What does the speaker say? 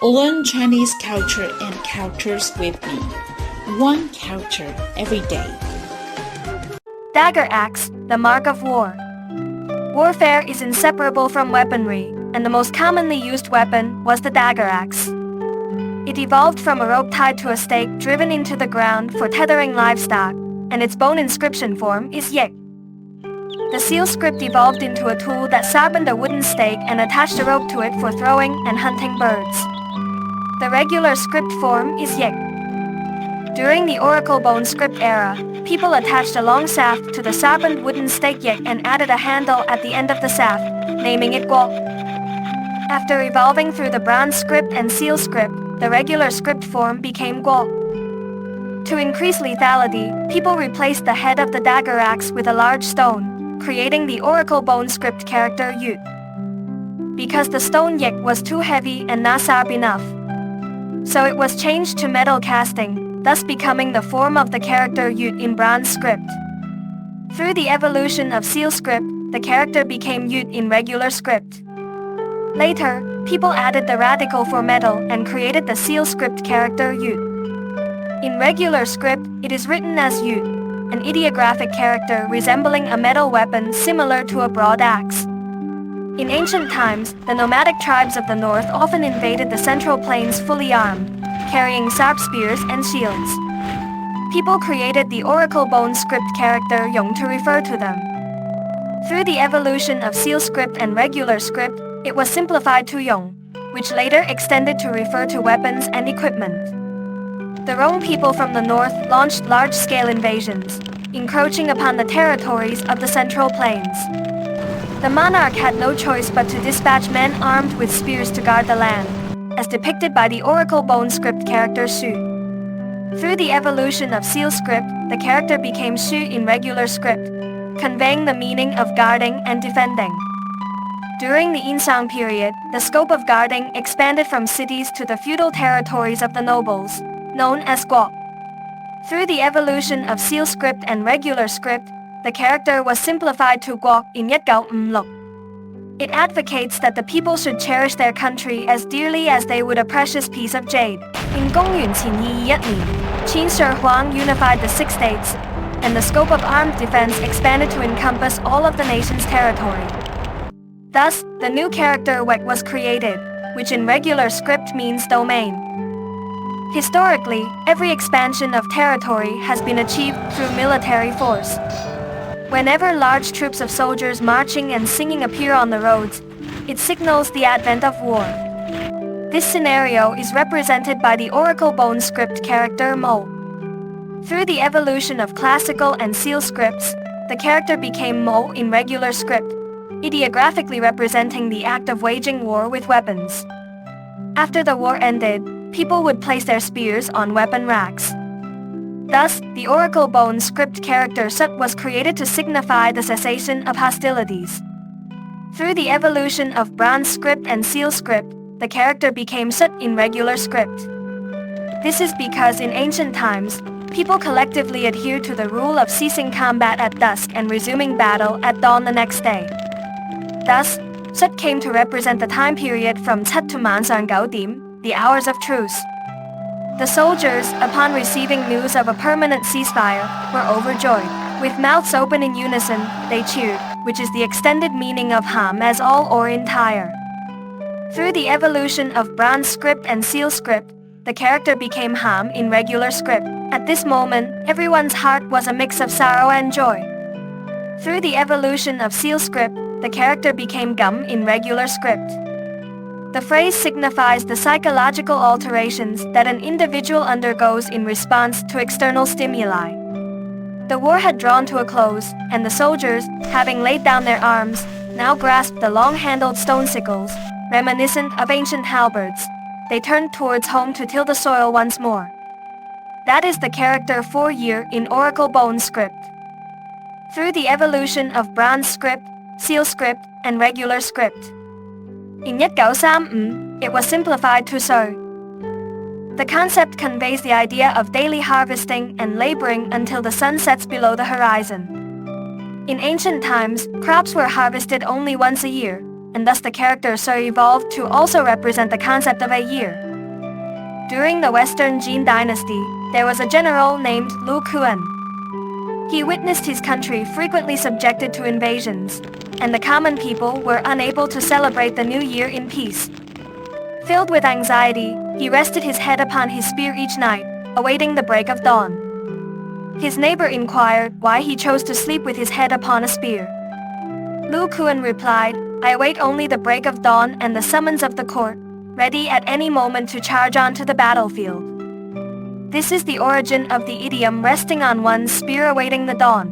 Learn Chinese culture and characters with me. One character every day. Dagger axe, the mark of war. Warfare is inseparable from weaponry, and the most commonly used weapon was the dagger axe. It evolved from a rope tied to a stake driven into the ground for tethering livestock, and its bone inscription form is yek. The seal script evolved into a tool that sharpened a wooden stake and attached a rope to it for throwing and hunting birds. The regular script form is yek. During the oracle bone script era, people attached a long shaft to the sharpened wooden stake yek and added a handle at the end of the shaft, naming it guo. After evolving through the bronze script and seal script, the regular script form became guo. To increase lethality, people replaced the head of the dagger axe with a large stone, creating the oracle bone script character yut. Because the stone yek was too heavy and not sharp enough, so it was changed to metal casting, thus becoming the form of the character yut in bronze script. Through the evolution of seal script, the character became yut in regular script. Later, people added the radical for metal and created the seal script character yut. In regular script, it is written as yut, an ideographic character resembling a metal weapon similar to a broad axe. In ancient times, the nomadic tribes of the north often invaded the central plains fully armed, carrying sharp spears and shields. People created the oracle bone script character Yong to refer to them. Through the evolution of seal script and regular script, it was simplified to Yong, which later extended to refer to weapons and equipment. The Rong people from the north launched large-scale invasions, encroaching upon the territories of the central plains. The monarch had no choice but to dispatch men armed with spears to guard the land, as depicted by the oracle bone script character Shu. Through the evolution of seal script, the character became Shu in regular script, conveying the meaning of guarding and defending. During the Yinsang period, the scope of guarding expanded from cities to the feudal territories of the nobles, known as guo. Through the evolution of seal script and regular script, the character was simplified to guo in Yet Gao Lok. It advocates that the people should cherish their country as dearly as they would a precious piece of jade. In Gongyuan Qin Yi Qin Shi Huang unified the 6 states, and the scope of armed defense expanded to encompass all of the nation's territory. Thus, the new character Wek was created, which in regular script means domain. Historically, every expansion of territory has been achieved through military force. Whenever large troops of soldiers marching and singing appear on the roads, it signals the advent of war. This scenario is represented by the oracle bone script character Mo. Through the evolution of classical and seal scripts, the character became Mo in regular script, ideographically representing the act of waging war with weapons. After the war ended, people would place their spears on weapon racks. Thus, the oracle bone script character Sut was created to signify the cessation of hostilities. Through the evolution of bronze script and seal script, the character became Sut in regular script. This is because in ancient times, people collectively adhered to the rule of ceasing combat at dusk and resuming battle at dawn the next day. Thus, Sut came to represent the time period from Tet to Mansang Gao Dim, the hours of truce. The soldiers, upon receiving news of a permanent ceasefire, were overjoyed. With mouths open in unison, they cheered, which is the extended meaning of Ham as all or entire. Through the evolution of bronze script and seal script, the character became Ham in regular script. At this moment, everyone's heart was a mix of sorrow and joy. Through the evolution of seal script, the character became Gum in regular script. The phrase signifies the psychological alterations that an individual undergoes in response to external stimuli. The war had drawn to a close, and the soldiers, having laid down their arms, now grasped the long-handled stone sickles, reminiscent of ancient halberds. They turned towards home to till the soil once more. That is the character 4 year in oracle bone script. Through the evolution of bronze script, seal script, and regular script, in 1935, it was simplified to so. The concept conveys the idea of daily harvesting and laboring until the sun sets below the horizon. In ancient times, crops were harvested only once a year, and thus the character so evolved to also represent the concept of a year. During the Western Jin dynasty, there was a general named Lu Kuan. He witnessed his country frequently subjected to invasions, and the common people were unable to celebrate the new year in peace. Filled with anxiety, he rested his head upon his spear each night, awaiting the break of dawn. His neighbor inquired why he chose to sleep with his head upon a spear. Lu Kuan replied, "I await only the break of dawn and the summons of the court, ready at any moment to charge onto the battlefield." This is the origin of the idiom resting on one's spear awaiting the dawn.